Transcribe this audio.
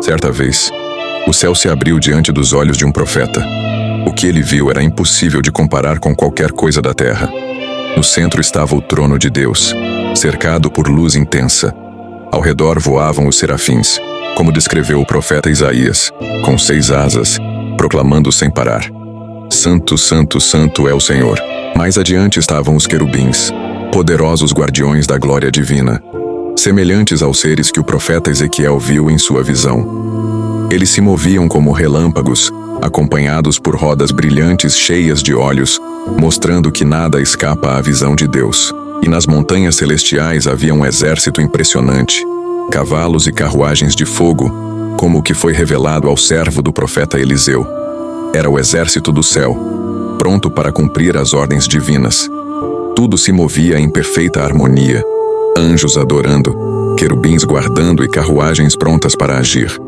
Certa vez, o céu se abriu diante dos olhos de um profeta. O que ele viu era impossível de comparar com qualquer coisa da terra. No centro estava o trono de Deus, cercado por luz intensa. Ao redor voavam os serafins, como descreveu o profeta Isaías, com 6 asas, proclamando sem parar: Santo, Santo, Santo é o Senhor. Mais adiante estavam os querubins, poderosos guardiões da glória divina, semelhantes aos seres que o profeta Ezequiel viu em sua visão. Eles se moviam como relâmpagos, acompanhados por rodas brilhantes cheias de olhos, mostrando que nada escapa à visão de Deus. E nas montanhas celestiais havia um exército impressionante, cavalos e carruagens de fogo, como o que foi revelado ao servo do profeta Eliseu. Era o exército do céu, pronto para cumprir as ordens divinas. Tudo se movia em perfeita harmonia, anjos adorando, querubins guardando e carruagens prontas para agir.